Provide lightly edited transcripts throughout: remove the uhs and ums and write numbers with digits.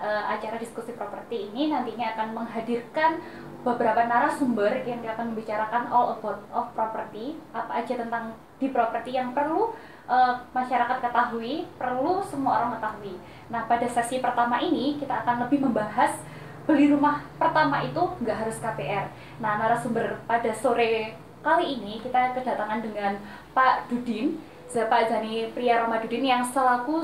acara diskusi properti ini nantinya akan menghadirkan beberapa narasumber yang akan membicarakan all about of property, apa aja tentang di properti yang perlu masyarakat ketahui, perlu semua orang ketahui. Nah, pada sesi pertama ini kita akan lebih membahas beli rumah pertama itu nggak harus KPR. Nah, narasumber pada sore kali ini kita kedatangan dengan Pak Dudin, Pak Zani Priya Romadudin yang selaku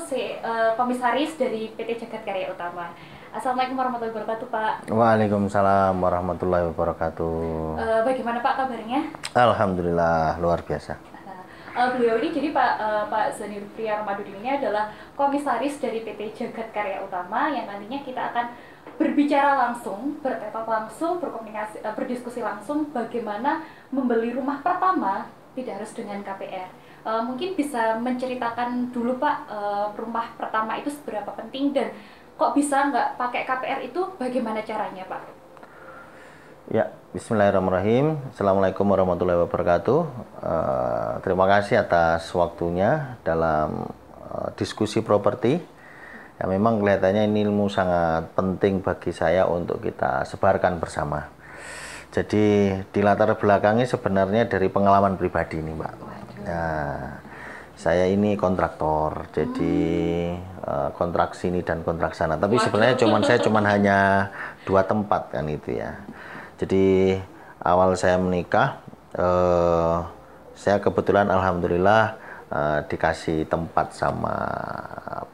komisaris dari PT Jagat Karya Utama. Assalamualaikum warahmatullahi wabarakatuh, Pak. Waalaikumsalam warahmatullahi wabarakatuh. Bagaimana Pak kabarnya? Alhamdulillah luar biasa. Beliau ini jadi Pak Zani Priya Romadudin ini adalah komisaris dari PT Jagat Karya Utama yang nantinya kita akan berbicara langsung, bertetap langsung, berkomunikasi, berdiskusi langsung bagaimana membeli rumah pertama tidak harus dengan KPR. Mungkin bisa menceritakan dulu Pak, rumah pertama itu seberapa penting dan kok bisa nggak pakai KPR itu bagaimana caranya Pak? Ya, bismillahirrahmanirrahim. Assalamualaikum warahmatullahi wabarakatuh. Terima kasih atas waktunya dalam diskusi properti. Ya, memang kelihatannya ini ilmu sangat penting bagi saya untuk kita sebarkan bersama. Jadi di latar belakangnya sebenarnya dari pengalaman pribadi nih Mbak. Nah, saya ini kontraktor, jadi kontrak sini dan kontrak sana. Tapi sebenarnya saya hanya 2 tempat kan itu ya. Jadi awal saya menikah, saya kebetulan alhamdulillah dikasih tempat sama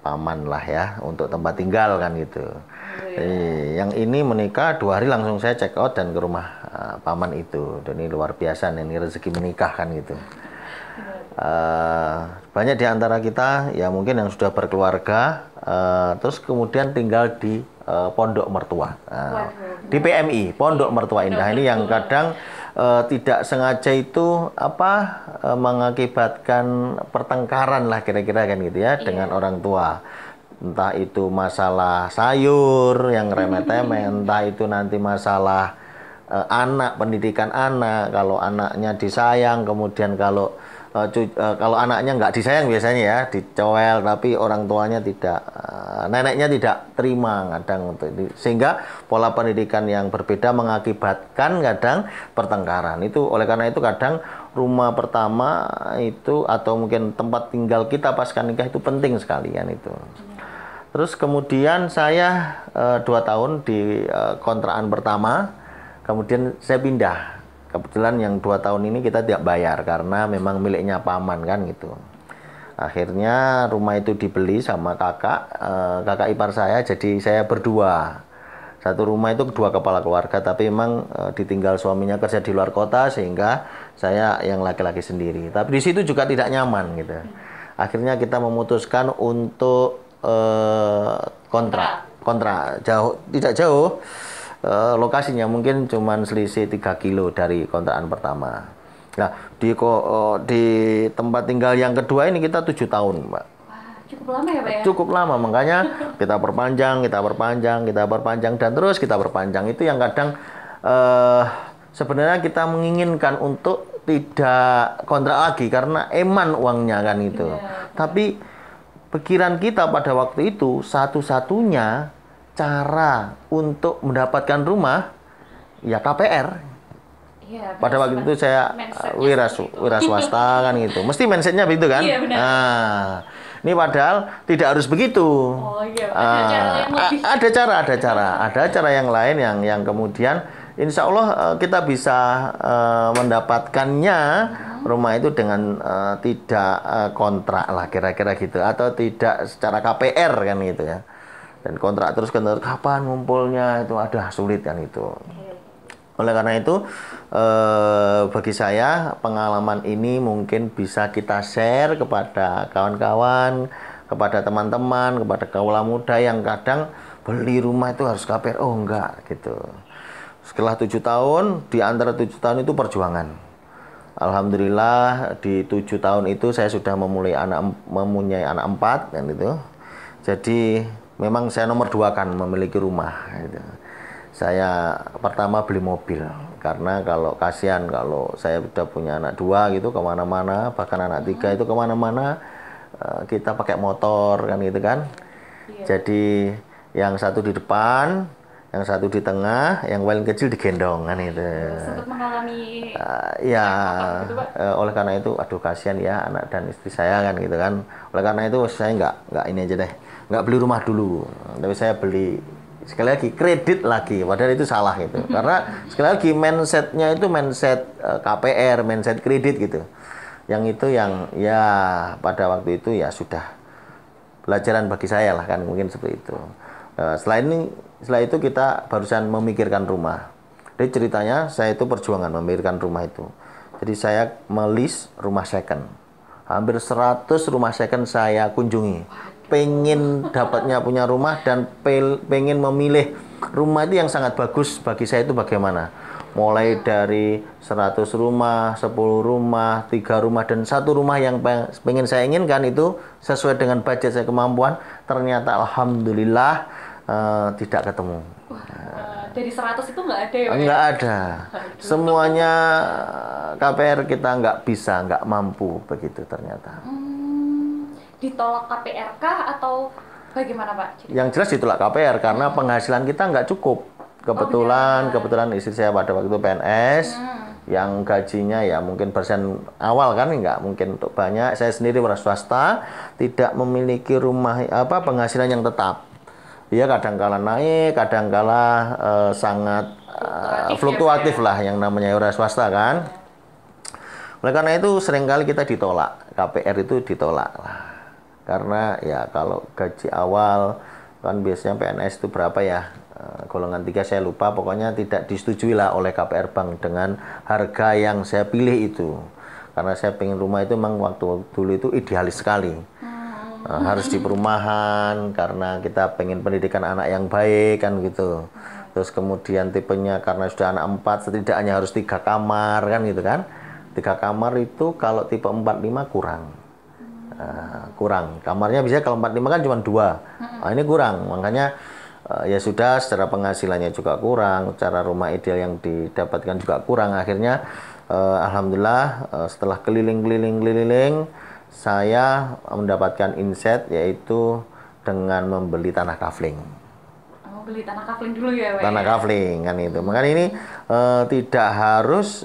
paman lah ya untuk tempat tinggal kan gitu. Yang ini menikah 2 hari langsung saya check out dan ke rumah paman itu. Dan ini luar biasa, ini rezeki menikah kan gitu. Banyak di antara kita ya mungkin yang sudah berkeluarga, terus kemudian tinggal di pondok mertua, di PMI, Pondok Mertua Indah. Ini yang kadang tidak sengaja itu mengakibatkan pertengkaran lah kira-kira kan gitu ya dengan orang tua. Entah itu masalah sayur yang remeh-temeh, entah itu nanti masalah anak, pendidikan anak, kalau anaknya disayang, kemudian kalau anaknya nggak disayang biasanya ya dicowel, tapi orang tuanya tidak, neneknya tidak terima kadang untuk itu, sehingga pola pendidikan yang berbeda mengakibatkan kadang pertengkaran. Itu oleh karena itu kadang rumah pertama itu atau mungkin tempat tinggal kita pasca nikah itu penting sekali kan itu. Terus kemudian saya 2 tahun di kontrakan pertama, kemudian saya pindah. Kebetulan yang 2 tahun ini kita tidak bayar karena memang miliknya paman kan gitu. Akhirnya rumah itu dibeli sama kakak ipar saya, jadi saya berdua. Satu rumah itu 2 kepala keluarga, tapi memang ditinggal suaminya kerja di luar kota sehingga saya yang laki-laki sendiri. Tapi di situ juga tidak nyaman gitu. Akhirnya kita memutuskan untuk kontrak jauh, tidak jauh. Lokasinya mungkin cuma selisih 3 kilo dari kontrakan pertama. Nah, di tempat tinggal yang kedua ini kita 7 tahun, Mbak. Wah, cukup lama ya Pak ya? Cukup lama, makanya kita perpanjang, dan terus kita perpanjang. Itu yang kadang sebenarnya kita menginginkan untuk tidak kontrak lagi karena eman uangnya kan itu. Tapi pikiran kita pada waktu itu satu-satunya cara untuk mendapatkan rumah ya KPR. Iya, pada waktu itu saya wira swasta kan gitu. Mesti mindsetnya begitu kan? Iya, benar. Nah, ini padahal tidak harus begitu. Oh iya, ada cara yang lain yang kemudian insya Allah kita bisa mendapatkannya rumah itu dengan tidak kontrak lah kira-kira gitu, atau tidak secara KPR kan gitu ya. Dan kontrak terus kapan ngumpulnya itu ada sulit kan itu. Oleh karena itu bagi saya pengalaman ini mungkin bisa kita share kepada kawan-kawan, kepada teman-teman, kepada kaula muda yang kadang beli rumah itu harus KPR. Oh enggak gitu. Setelah 7 tahun, di antara 7 tahun itu perjuangan. Alhamdulillah di 7 tahun itu saya sudah mempunyai anak 4 dan itu. Jadi memang saya nomor 2 kan memiliki rumah gitu. Saya pertama beli mobil karena kalau kasihan kalau saya sudah punya anak 2 gitu kemana-mana, bahkan anak 3 itu kemana-mana kita pakai motor kan gitu kan. Jadi yang satu di depan, yang satu di tengah, yang paling kecil digendong kan itu. Sempat mengalami Ya, gitu, Pak? oleh karena itu, aduh kasihan ya anak dan istri saya kan gitu kan. Oleh karena itu saya nggak ini aja deh, nggak beli rumah dulu, tapi saya beli sekali lagi kredit lagi, padahal itu salah gitu. Karena sekali lagi mindsetnya itu mindset KPR, mindset kredit gitu. Yang itu yang ya pada waktu itu ya sudah pelajaran bagi saya lah kan mungkin seperti itu. Setelah itu kita barusan memikirkan rumah. Jadi ceritanya saya itu perjuangan memikirkan rumah itu. Jadi saya melis rumah second. Hampir 100 rumah second saya kunjungi. Pengen dapatnya punya rumah dan pengen memilih rumah itu yang sangat bagus bagi saya itu bagaimana. Mulai dari 100 rumah, 10 rumah, 3 rumah, dan 1 rumah yang pengen saya inginkan itu sesuai dengan budget saya kemampuan. Ternyata alhamdulillah tidak ketemu. Dari 100 itu nggak ada ya? Nggak ada. Semuanya KPR kita nggak bisa, nggak mampu begitu ternyata. Ditolak KPR kah atau bagaimana, Pak? Yang jelas ditolak KPR karena penghasilan kita nggak cukup. Kebetulan istri saya pada waktu itu PNS, yang gajinya ya mungkin persen awal kan nggak mungkin untuk banyak. Saya sendiri wira swasta, tidak memiliki rumah penghasilan yang tetap. Ya kadang-kala naik, kadang-kala sangat fluktuatif lah yang namanya wira swasta kan. Oleh karena itu seringkali kita ditolak, KPR itu ditolak lah. Karena ya kalau gaji awal kan biasanya PNS itu berapa ya? Golongan 3 saya lupa, pokoknya tidak disetujui lah oleh KPR Bank dengan harga yang saya pilih itu. Karena saya pengen rumah itu memang waktu dulu itu idealis sekali. Harus di perumahan karena kita pengen pendidikan anak yang baik kan gitu. Terus kemudian tipenya karena sudah anak 4 setidaknya harus 3 kamar kan gitu kan. 3 kamar itu kalau tipe 45 kurang. Kurang. Kamarnya bisa kalau 45 kan cuma 2. Nah, ini kurang. Makanya ya sudah secara penghasilannya juga kurang, cara rumah ideal yang didapatkan juga kurang. Akhirnya alhamdulillah setelah keliling saya mendapatkan insight yaitu dengan membeli tanah kafling. Oh, beli tanah kafling dulu ya, Pak? Tanah kafling kan itu. Makanya ini tidak harus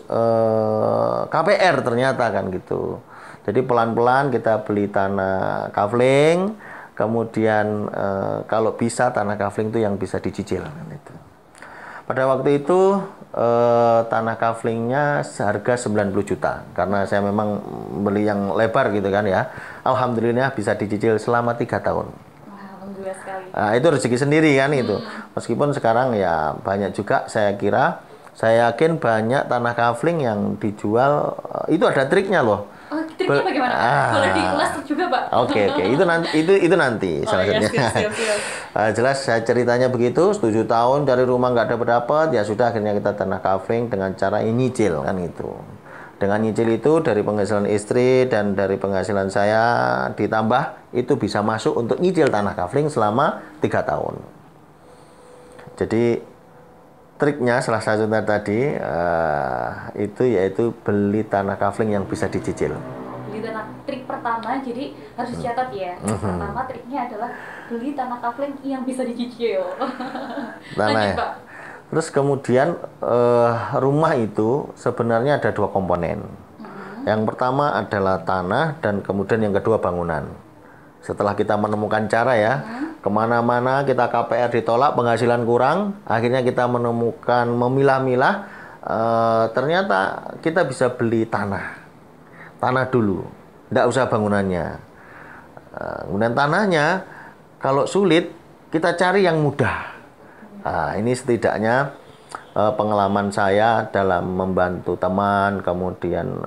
KPR ternyata kan gitu. Jadi pelan-pelan kita beli tanah kafling. Kemudian kalau bisa tanah kafling itu yang bisa dicicil kan itu. Pada waktu itu tanah kaflingnya seharga 90 juta karena saya memang beli yang lebar gitu kan ya. Alhamdulillah bisa dicicil selama 3 tahun. Alhamdulillah sekali. Nah, itu rezeki sendiri kan itu. Meskipun sekarang ya banyak juga saya yakin banyak tanah kafling yang dijual itu ada triknya loh. Oh, triknya bagaimana? Boleh dikelas juga, Pak? Oke. Itu nanti salah satunya. Siap. Jelas saya ceritanya begitu, 7 tahun dari rumah nggak dapat, ya sudah akhirnya kita tanah kafling dengan cara nyicil kan itu. Dengan nyicil itu dari penghasilan istri dan dari penghasilan saya ditambah itu bisa masuk untuk nyicil tanah kafling selama 3 tahun. Jadi triknya salah satu tadi itu yaitu beli tanah kafling yang bisa dicicil. Trik pertama jadi harus dicatat ya. Pertama triknya adalah beli tanah kafling yang bisa dicicil. Lanjut, Pak. Terus kemudian rumah itu sebenarnya ada 2 komponen. Yang pertama adalah tanah dan kemudian yang kedua bangunan. Setelah kita menemukan cara ya, kemana-mana kita KPR ditolak, penghasilan kurang, akhirnya kita menemukan memilah-milah, ternyata kita bisa beli tanah dulu, tidak usah bangunannya. Kemudian tanahnya, kalau sulit kita cari yang mudah. Ini setidaknya pengalaman saya dalam membantu teman, kemudian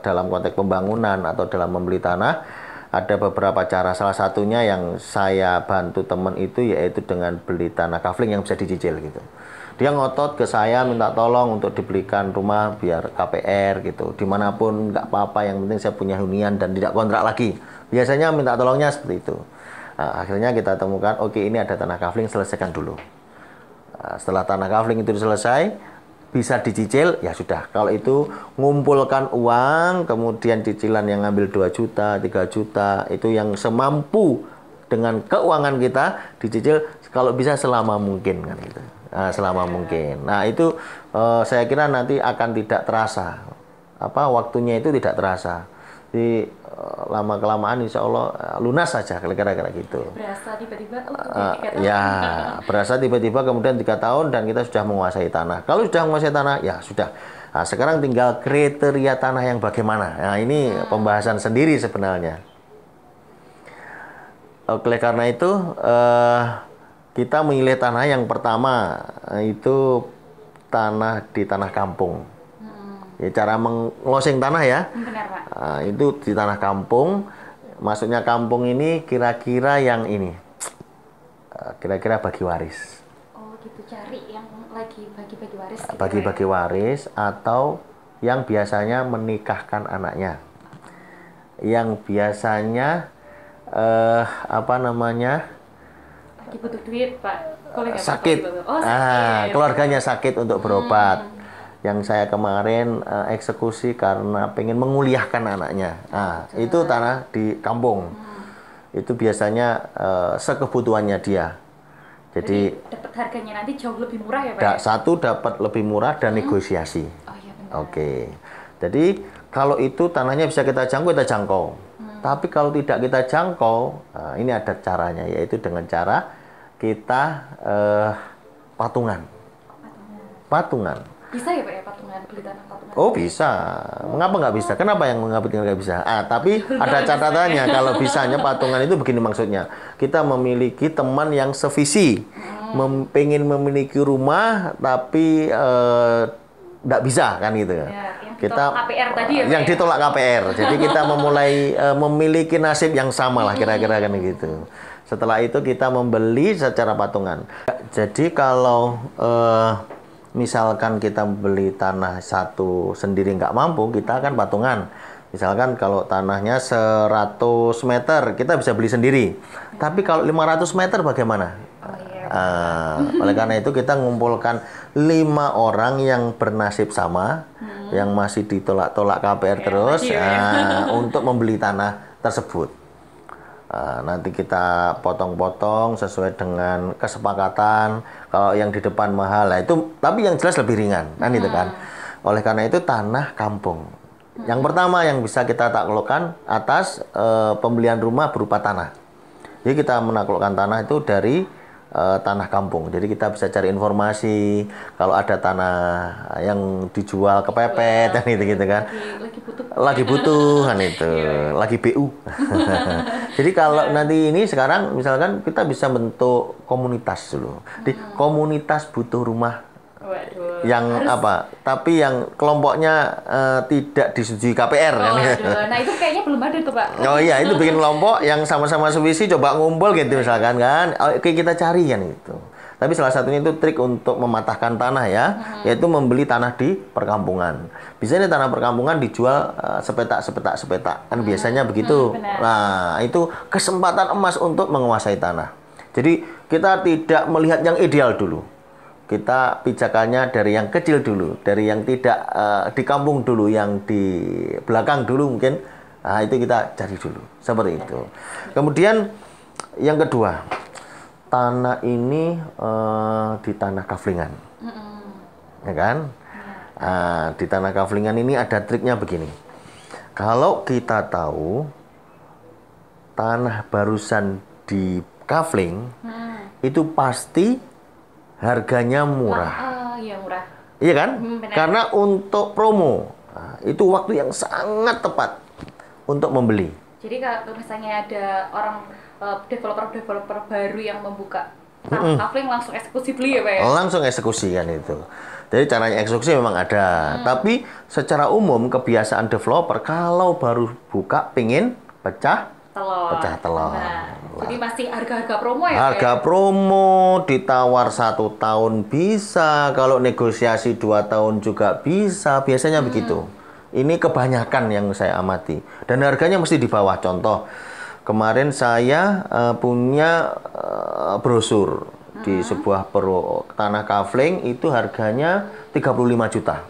dalam konteks pembangunan atau dalam membeli tanah. Ada beberapa cara, salah satunya yang saya bantu teman itu yaitu dengan beli tanah kafling yang bisa dicicil gitu. Dia ngotot ke saya minta tolong untuk dibelikan rumah biar KPR gitu. Dimanapun nggak apa-apa, yang penting saya punya hunian dan tidak kontrak lagi. Biasanya minta tolongnya seperti itu. Nah, akhirnya kita temukan, oke ini ada tanah kafling, selesaikan dulu. Setelah tanah kafling itu selesai, bisa dicicil, ya sudah. Kalau itu ngumpulkan uang, kemudian cicilan yang ngambil 2 juta, 3 juta, itu yang semampu dengan keuangan kita dicicil kalau bisa selama mungkin kan gitu. Nah, selama mungkin. Nah, itu saya kira nanti akan tidak terasa. Waktunya itu tidak terasa. Jadi lama kelamaan insya Allah lunas saja kira-kira gitu. Berasa tiba-tiba ya, berasa tiba-tiba kemudian 3 tahun dan kita sudah menguasai tanah. Kalau sudah menguasai tanah, ya sudah. Nah, sekarang tinggal kriteria tanah yang bagaimana. Nah, ini pembahasan sendiri sebenarnya. Oleh karena itu, kita memilih tanah yang pertama itu tanah di tanah kampung. Ya, cara menglosing tanah ya. Benar, Pak. Nah, itu di tanah kampung. Maksudnya kampung ini kira-kira yang ini. Kira-kira bagi waris. Oh, gitu, cari yang lagi bagi-bagi waris. Bagi-bagi waris atau yang biasanya menikahkan anaknya. Yang biasanya lagi butuh duit, Pak. Sakit. Keluarganya sakit untuk berobat. Yang saya kemarin eksekusi karena pengen menguliahkan anaknya. Itu tanah di kampung. Itu biasanya sekebutuhannya dia. Jadi dapat harganya nanti jauh lebih murah ya, Pak? Satu dapat lebih murah dan negosiasi. Oh iya, benar. Oke. Jadi kalau itu tanahnya bisa kita jangkau. Tapi kalau tidak kita jangkau, ini ada caranya, yaitu dengan cara kita patungan. Patungan. Bisa ya, Pak, ya, patungan, beli tanah patungan? Oh, bisa. Mengapa nggak bisa? Kenapa yang nggak bisa? Tapi ada catatannya. Kalau bisanya patungan itu begini maksudnya. Kita memiliki teman yang sevisi. Pengen memiliki rumah, tapi nggak bisa, kan gitu. Ya, kita KPR tadi ya, yang ditolak KPR. Jadi kita memulai memiliki nasib yang sama lah kira-kira kan gitu. Setelah itu kita membeli secara patungan. Jadi kalau misalkan kita beli tanah satu sendiri nggak mampu, kita akan patungan. Misalkan kalau tanahnya 100 meter, kita bisa beli sendiri. Tapi kalau 500 meter bagaimana? Oleh karena itu kita mengumpulkan 5 orang yang bernasib sama, yang masih ditolak-tolak KPR terus, untuk membeli tanah tersebut. Nanti kita potong-potong sesuai dengan kesepakatan. Kalau yang di depan mahal, itu tapi yang jelas lebih ringan, kan itu kan. Oleh karena itu tanah kampung. Yang pertama yang bisa kita taklukkan atas pembelian rumah berupa tanah. Jadi kita menaklukkan tanah itu dari tanah kampung. Jadi kita bisa cari informasi kalau ada tanah yang dijual kepepet kan gitu kan. Lagi butuh kan itu. Lagi BU. Jadi kalau nanti ini sekarang misalkan kita bisa bentuk komunitas dulu. Di komunitas butuh rumah. Waduh, yang tapi yang kelompoknya tidak disetujui KPR kan. Nah itu kayaknya belum ada tuh, Pak. Oh iya, itu bikin kelompok yang sama-sama sevisi coba ngumpul gitu misalkan kan. Oke, kita cari kan itu. Tapi salah satunya itu trik untuk mematahkan tanah ya, yaitu membeli tanah di perkampungan. Biasanya tanah perkampungan dijual sepetak kan biasanya begitu. Nah, itu kesempatan emas untuk menguasai tanah. Jadi kita tidak melihat yang ideal dulu. Kita pijakannya dari yang kecil dulu, dari yang tidak di kampung dulu, yang di belakang dulu mungkin. Nah, itu kita cari dulu, seperti itu. Kemudian yang kedua, tanah ini di tanah kaflingan, ya kan? Di tanah kaflingan ini ada triknya begini. Kalau kita tahu tanah barusan di kafling, itu pasti harganya murah. Iya, murah. Iya kan? Karena untuk promo, itu waktu yang sangat tepat untuk membeli. Jadi kalau misalnya ada orang developer baru yang membuka kafling, langsung eksekusi beli ya, Pak ya? Langsung eksekusi kan itu. Jadi caranya eksekusi memang ada. Tapi secara umum kebiasaan developer kalau baru buka pingin pecah telur. Nah, jadi masih harga-harga promo ya? Harga promo, ditawar 1 tahun bisa, kalau negosiasi 2 tahun juga bisa, biasanya begitu. Ini kebanyakan yang saya amati. Dan harganya mesti di bawah. Contoh, kemarin saya punya brosur di sebuah tanah kafling, itu harganya 35 juta.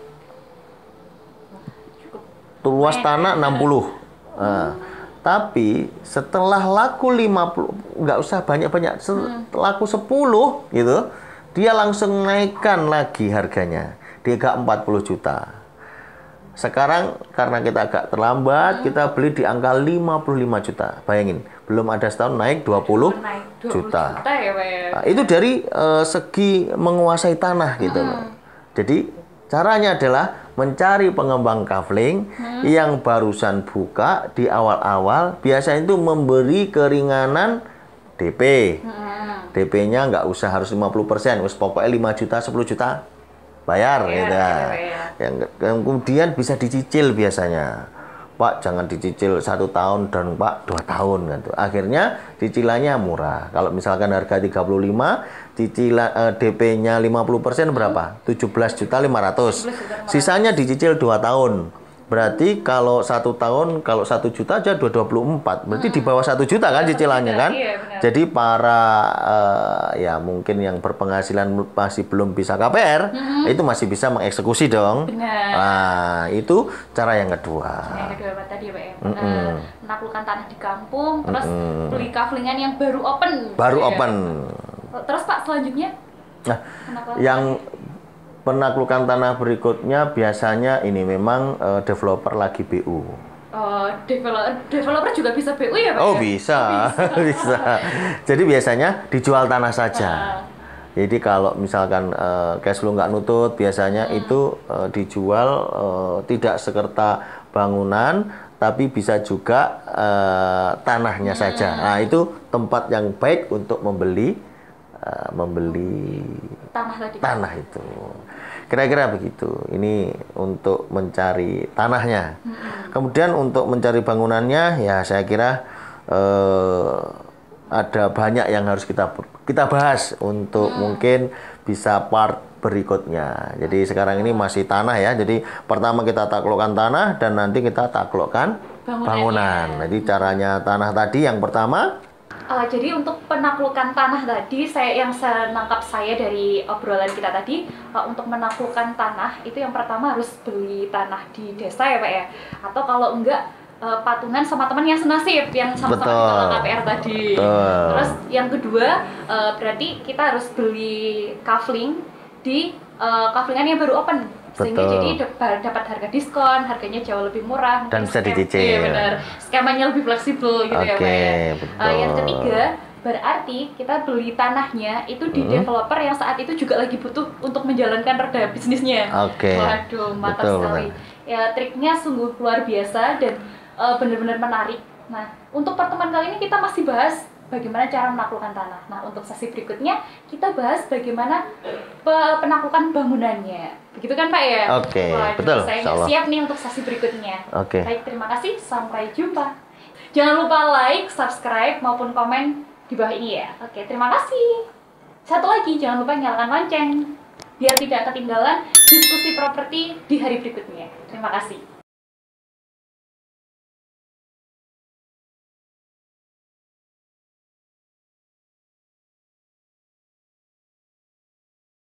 Luas tanah 60. Tapi setelah laku 50, nggak usah banyak-banyak, laku 10 gitu, dia langsung naikkan lagi harganya. Dia agak 40 juta. Sekarang karena kita agak terlambat, kita beli di angka 55 juta. Bayangin, belum ada setahun naik 20 juta. Ya, Pak, ya. Nah, itu dari segi menguasai tanah gitu loh. Jadi caranya adalah mencari pengembang kafling yang barusan buka di awal-awal, biasanya itu memberi keringanan DP. DP-nya nggak usah harus 50%, pokoknya 5 juta, 10 juta bayar gitu. Yang kemudian bisa dicicil biasanya. Pak, jangan dicicil 1 tahun dan Pak 2 tahun gitu. Akhirnya cicilannya murah. Kalau misalkan harga 35, cicilan DP-nya 50% berapa? 17.500.000. Sisanya dicicil 2 tahun. Berarti kalau 1 tahun, kalau 1 juta aja 224. Berarti di bawah 1 juta kan cicilannya kan? Iya, jadi para ya mungkin yang berpenghasilan masih belum bisa KPR, itu masih bisa mengeksekusi dong. Benar. Nah, itu cara yang kedua. Yang kedua Pak tadi ya Pak ya. Menaklukkan tanah di kampung, terus beli kaflingan yang baru open. Baru ya. open. Terus Pak selanjutnya? Nah, yang penaklukan tanah berikutnya biasanya ini memang developer lagi BU. Developer juga bisa BU ya Pak? Oh, ya? bisa. Bisa. Jadi biasanya dijual tanah saja. Jadi kalau misalkan cash flow nggak nutut, biasanya itu dijual tidak sekerta bangunan, tapi bisa juga tanahnya saja. Nah, itu tempat yang baik untuk membeli tanah itu. Kira-kira begitu. Ini untuk mencari tanahnya. Kemudian untuk mencari bangunannya, ya saya kira ada banyak yang harus kita bahas untuk mungkin bisa part berikutnya. Jadi sekarang ini masih tanah ya. Jadi pertama kita taklukkan tanah dan nanti kita taklukkan bangunan. Jadi caranya tanah tadi yang pertama. Jadi untuk penaklukan tanah tadi, yang senangkap saya dari obrolan kita tadi, untuk menaklukkan tanah itu yang pertama harus beli tanah di desa ya Pak ya, atau kalau enggak patungan sama teman yang senasib yang sama-sama di KPR tadi. Terus yang kedua berarti kita harus beli kafling di kaflingan yang baru open. Sehingga jadi dapat harga diskon, harganya jauh lebih murah dan bisa dicicil. Iya benar. Skemanya lebih fleksibel gitu ya Pak ya. Yang ketiga, berarti kita beli tanahnya itu di developer yang saat itu juga lagi butuh untuk menjalankan roda bisnisnya. Waduh, mantap sekali. Ya, triknya sungguh luar biasa dan benar-benar menarik. Nah, untuk pertemuan kali ini kita masih bahas bagaimana cara menaklukkan tanah. Nah, untuk sesi berikutnya kita bahas bagaimana penaklukan bangunannya. Begitu kan Pak ya? Betul. Saya siap nih untuk sesi berikutnya. Baik, terima kasih. Sampai jumpa. Jangan lupa like, subscribe, maupun komen di bawah ini ya. Terima kasih. Satu lagi, jangan lupa nyalakan lonceng biar tidak ketinggalan diskusi properti di hari berikutnya. Terima kasih.